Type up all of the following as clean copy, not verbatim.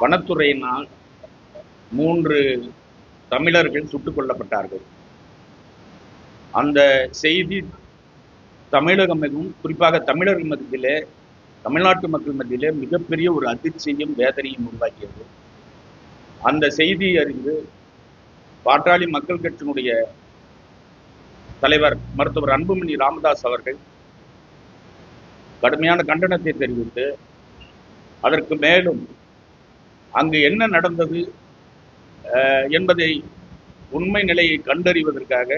வனத்துறையினால் 3 தமிழர்கள் சுட்டுக் கொல்லப்பட்டார்கள். அந்த செய்தி தமிழகம் மிகவும் குறிப்பாக தமிழர்கள் மத்தியிலே, தமிழ்நாட்டு மக்கள் மத்தியிலே மிகப்பெரிய ஒரு அதிர்ச்சியும் வேதனையும் உருவாக்கியது. அந்த செய்தியை அறிந்து பாட்டாளி மக்கள் கட்சியினுடைய தலைவர் மருத்துவர் அன்புமணி ராமதாஸ் அவர்கள் கடுமையான கண்டனத்தை தெரிவித்து, அதற்கு மேலும் அங்கு என்ன நடந்தது என்பதை உண்மை நிலையை கண்டறிவதற்காக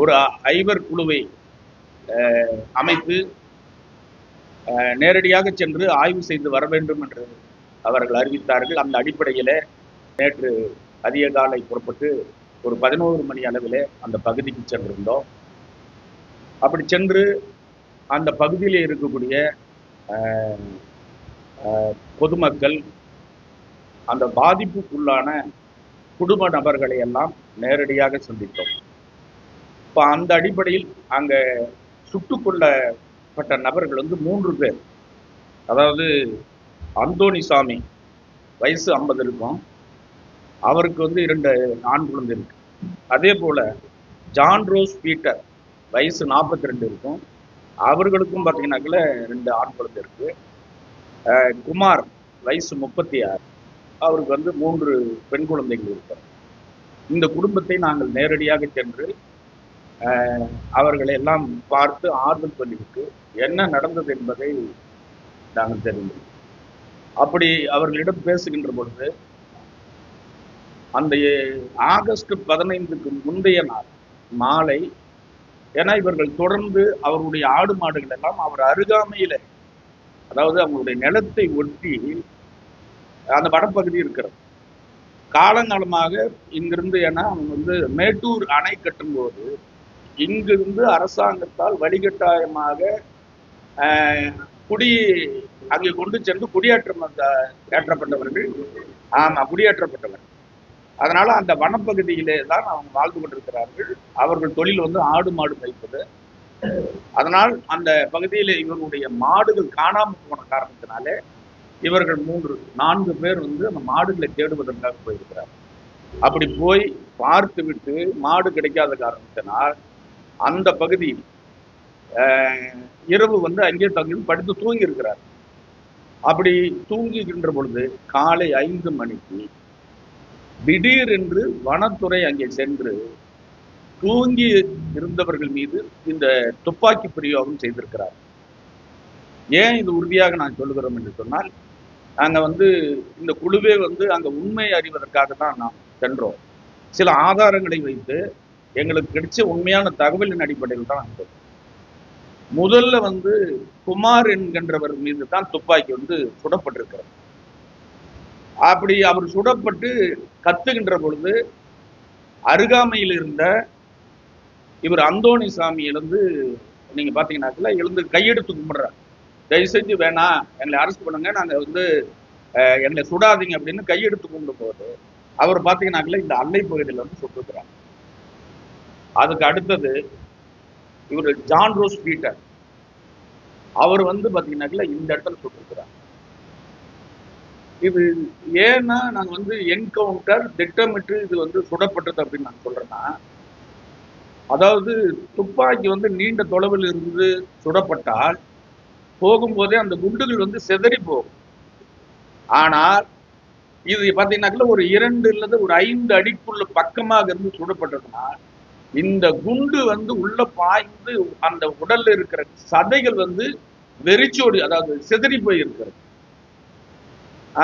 ஒரு 5 குழுவை அமைத்து நேரடியாக சென்று ஆய்வு செய்து வர வேண்டும் என்று அவர்கள் அறிவித்தார்கள். அந்த அடிப்படையில் நேற்று அதிக காலை புறப்பட்டு ஒரு 11 மணி அளவில் அந்த பகுதிக்கு சென்றிருந்தோம். அப்படி சென்று அந்த பகுதியில் இருக்கக்கூடிய பொதுமக்கள், அந்த பாதிப்புக்குள்ளான குடும்ப நபர்களை எல்லாம் நேரடியாக சந்தித்தோம். இப்போ அந்த அடிப்படையில் அங்கே சுட்டுக் கொல்லப்பட்ட நபர்கள் 3 பேர். அதாவது அந்தோணிசாமி வயசு 50 இருக்கும், அவருக்கு 2 ஆண் குழந்தை இருக்கு. அதே போல ஜான் ரோஸ் பீட்டர் வயசு 42 இருக்கும், அவர்களுக்கும் பார்த்தீங்கன்னாக்கல 2 ஆண் குழந்தை இருக்கு. குமார் வயசு 36, அவருக்கு 3 பெண் குழந்தைகள் இருக்கார். இந்த குடும்பத்தை நாங்கள் நேரடியாக சென்று அவர்களை எல்லாம் பார்த்து ஆறுதல் சொல்லிவிட்டு என்ன நடந்தது என்பதை நாங்கள் தெரிந்தோம். அப்படி அவர்களிடம் பேசுகின்ற பொழுது அந்த ஆகஸ்ட் 15க்கு முந்தைய நாள் மாலை, ஏன்னா இவர்கள் தொடர்ந்து அவருடைய ஆடு மாடுகள் எல்லாம் அவர் அருகாமையில, அதாவது அவங்களுடைய நிலத்தை ஒட்டி அந்த வடப்பகுதி இருக்கிறது. காலங்காலமாக இங்கிருந்து, ஏன்னா அவங்க மேட்டூர் அணை கட்டும் போது இங்கிருந்து அரசாங்கத்தால் வழிகட்டாயமாக அங்கே கொண்டு சென்று ஏற்றப்பட்டவர்கள். குடியேற்றப்பட்டவர்கள். அதனால அந்த வனப்பகுதியிலே தான் அவங்க வாழ்ந்து கொண்டிருக்கிறார்கள். அவர்கள் தொழில் ஆடு மாடு மேய்ப்பது. அதனால் அந்த பகுதியில் இவர்களுடைய மாடுகள் காணாமல் போன காரணத்தினாலே இவர்கள் 4 பேர் அந்த மாடுகளை தேடுவதற்காக போயிருக்கிறார்கள். அப்படி போய் பார்த்து விட்டு மாடு கிடைக்காத காரணத்தினால் அந்த பகுதியில் இரவு அங்கே தங்கி படுத்து தூங்கி இருக்கிறார். அப்படி தூங்குகின்ற பொழுது காலை 5 மணிக்கு திடீரென்று வனத்துறை அங்கே சென்று தூங்கி இருந்தவர்கள் மீது இந்த துப்பாக்கி பிரயோகம் செய்திருக்கிறார். ஏன் இது உறுதியாக நான் சொல்லுகிறோம் என்று சொன்னால், நாங்கள் இந்த குழுவே அங்கே உண்மை அறிவதற்காக தான் நாம் சென்றோம். சில ஆதாரங்களை வைத்து எங்களுக்கு கிடைச்ச உண்மையான தகவலின் அடிப்படையில் தான் நாங்கள் முதல்ல குமார் என்கின்றவர் மீது தான் துப்பாக்கி சுடப்பட்டிருக்கிறது. அப்படி அவர் சுடப்பட்டு கத்துகின்ற பொழுது அருகாமையில் இருந்த இவர் அந்தோணிசாமி நீங்க பாத்தீங்கன்னாக்கல எழுந்து கையெடுத்து கும்பிடுறார். தயவு செஞ்சு வேணாம், எங்களை அரெஸ்ட் பண்ணுங்க, நாங்க எங்களை சுடாதீங்க அப்படின்னு கையெடுத்து கும்பிடும் போது அவர் பாத்தீங்கன்னாக்கல இந்த அல்லை பகுதியில் சுட்டுக்கிறார். அதுக்கு அடுத்தது இவர் ஜான் ரோஸ் பீட்டர், அவர் பாத்தீங்கன்னாக்கல இந்த இடத்துல சுட்டிருக்கிறார். இது ஏன்னா நாங்க என்கவுண்டர் திட்டமிட்டு இது சுடப்பட்டது அப்படின்னு நான் சொல்றேன்னா, அதாவது துப்பாக்கி நீண்ட தொலைவில் இருந்து சுடப்பட்டால் போகும்போதே அந்த குண்டுகள் சிதறி போகும். ஆனால் இது பாத்தீங்கன்னாக்கல ஒரு 2 அல்லது ஒரு 5 அடிக்குள்ள பக்கமாக இருந்து சுடப்பட்டதுன்னா இந்த குண்டு உள்ள பாய்ந்து அந்த உடல்ல இருக்கிற சதைகள் வெறிச்சோடி, அதாவது சிதறி போயிருக்கிறது.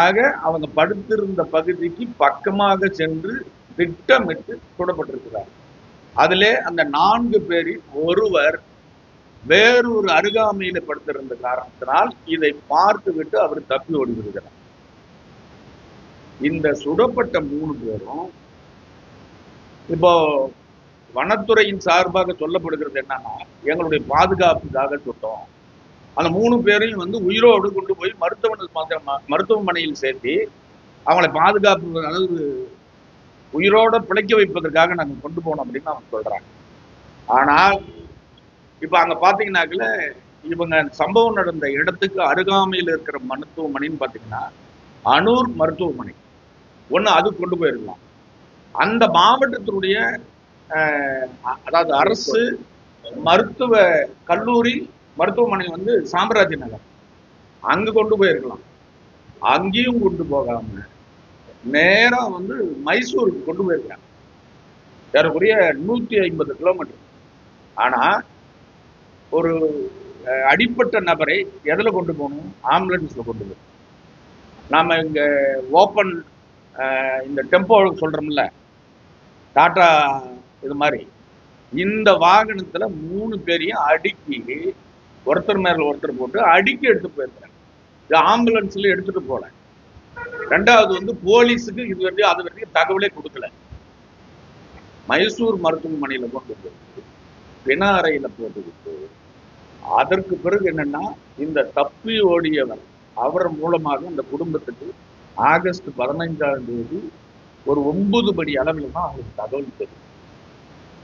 ஆக அவங்க படுத்திருந்த பகுதிக்கு பக்கமாக சென்று திட்டமிட்டு சுடப்பட்டிருக்கிறார். அதிலே அந்த 4 பேரில் ஒருவர் வேறொரு அருகாமையில படுத்திருந்த காரணத்தினால் இதை பார்த்து விட்டு அவர் தப்பி ஓடி விடுகிறார். இந்த சுடப்பட்ட 3 பேரும் இப்போ வனத்துறையின் சார்பாக சொல்லப்படுகிறது என்னன்னா, எங்களுடைய பாதுகாப்புக்காக சுட்டோம். அந்த 3 பேரையும் உயிரோடு கொண்டு போய் மருத்துவமனையில் சேர்த்து அவங்களை பாதுகாப்பு அளவு உயிரோட பிழைக்க வைப்பதற்காக நாங்கள் கொண்டு போனோம் அப்படின்னு அவங்க சொல்றாங்க. ஆனால் இப்ப அங்க பாத்தீங்கன்னாக்கல இவங்க சம்பவம் நடந்த இடத்துக்கு அருகாமையில் இருக்கிற மருத்துவமனைன்னு பாத்தீங்கன்னா அனூர் மருத்துவமனை ஒன்று அது கொண்டு போயிருக்கலாம். அந்த மாவட்டத்தினுடைய அதாவது அரசு மருத்துவ கல்லூரி மருத்துவமனை வந்து சாம்ராஜ்ய நகர், அங்கு கொண்டு போயிருக்கலாம். அங்கேயும் கொண்டு போகாம நேரா வந்து மைசூருக்கு கொண்டு போயிருக்காங்க, ஏறக்குறைய 150 கிலோமீட்டர். ஆனா ஒரு அடிப்பட்ட நபரை எதில் கொண்டு போகணும்? ஆம்புலன்ஸ்ல கொண்டு போகணும். நாம இங்க ஓப்பன் இந்த டெம்போ சொல்றோம்ல, டாடா இது மாதிரி, இந்த வாகனத்துல 3 பேரையும் அடுக்கி ஒருத்தர் மேல ஒருத்தர் போட்டு அடுக்கி எடுத்து போயிருக்காங்க. இது ஆம்புலன்ஸ்ல எடுத்துட்டு போல. ரெண்டாவது வந்து போலீஸுக்கு இது வரைக்கும் அது வரைக்கும் தகவலே கொடுக்கல. மைசூர் மருத்துவமனையில கொண்டு போய் பிண அறையில போட்டுக்கிட்டு, அதற்கு பிறகு என்னன்னா இந்த தப்பி ஓடியவர் அவர் மூலமாக இந்த குடும்பத்துக்கு ஆகஸ்ட் 15ஆம் தேதி ஒரு 9 மணி அளவில் தான் அவங்களுக்கு தகவல் தெரியும்.